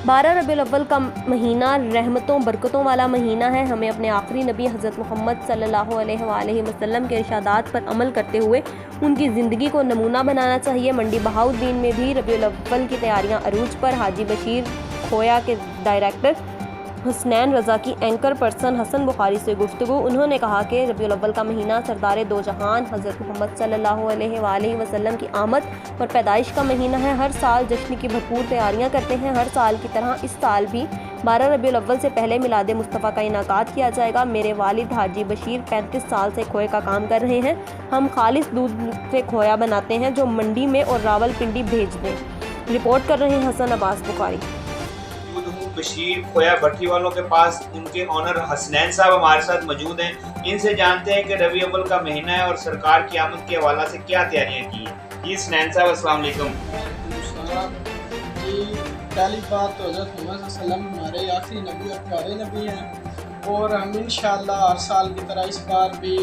12 रबीउल अव्वल का महीना रहमतों बरकतों वाला महीना है। हमें अपने आखिरी नबी हज़रत मोहम्मद सल्लल्लाहु अलैहि वसल्लम के इरशादात पर अमल करते हुए उनकी ज़िंदगी को नमूना बनाना चाहिए। मंडी बहाउद्दीन में भी रबीउल अव्वल की तैयारियां अरूज पर। हाजी बशीर खोया के डायरेक्टर हसनैन रज़ा की एंकर पर्सन हसन बुखारी से गुफ्तगू। उन्होंने कहा कि रबीउल अव्वल का महीना सरदार दो जहान हज़रत मोहम्मद सल्लल्लाहु अलैहि वसल्लम की आमद और पैदाइश का महीना है। हर साल जश्न की भरपूर तैयारियां करते हैं। हर साल की तरह इस साल भी 12 रबीउल अव्वल से पहले मिलाद मुस्तफ़ा का इनाकात किया जाएगा। मेरे वालिद हाजी बशीर 35 साल से खोए का काम कर रहे हैं। हम खालिस दूध से खोया बनाते हैं जो मंडी में और रावलपिंडी भेज दें। रिपोर्ट कर रहे हैं हसन अब्बास बुखारी। बशीर खोया भट्टी वालों के पास उनके ऑनर हसनैन साहब हमारे साथ मौजूद हैं। इनसे जानते हैं कि रबी अव्वल का महीना है और सरकार की आमद के हवाला से क्या तैयारियां की हैं। जी हसनैन साहब अस्सलाम वालेकुम। जी पहली बात तो हज़रत मोहम्मद सल्लल्लाहु अलैहि वसल्लम हमारे आखिरी नबी और प्यारे नबी हैं और हम इंशाअल्लाह हर साल की तरह इस बार भी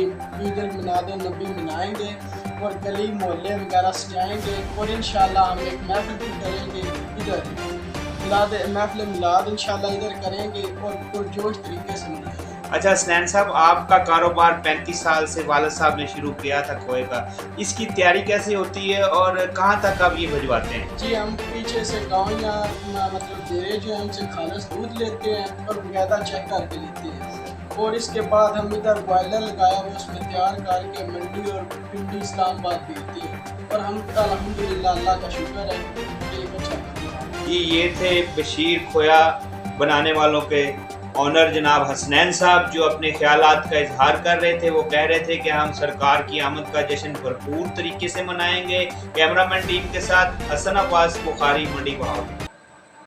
ईद मिलाद नबी मनाएंगे और गली मोहल्ले वगैरह सजाएंगे और इंशाअल्लाह हम एक महफिल भी करेंगे इधर महफिल मिलाद इंशाअल्लाह इधर करेंगे और पुरजोश तरीके से मनाएंगे। अच्छा हसनैन साहब, आपका कारोबार 35 साल से वालिद साहब ने शुरू किया था खोए का, इसकी तैयारी कैसे होती है और कहाँ तक आप ये भिजवाते हैं? जी हम पीछे से गाँव या मतलब डेरे जो है हमसे खालिस दूध लेते हैं और बाकायदा चेक करके लेते हैं और इसके बाद हम इधर बॉयलर लगाया हुआ उसमें तैयार करके मंडी और पिंडी इस्लामाबाद भेजते हैं और हम अल्हम्दुलिल्लाह अल्लाह का शुक्र है कि एक अच्छा ये थे बशीर खोया बनाने वालों के ऑनर जनाब हसनैन साहब जो अपने ख्यालात का इजहार कर रहे थे। वो कह रहे थे कि हम सरकार की आमद का जश्न भरपूर तरीके से मनाएंगे। कैमरामैन टीम के साथ हसन अब्बास बुखारी, मंडी बहाउद्दीन।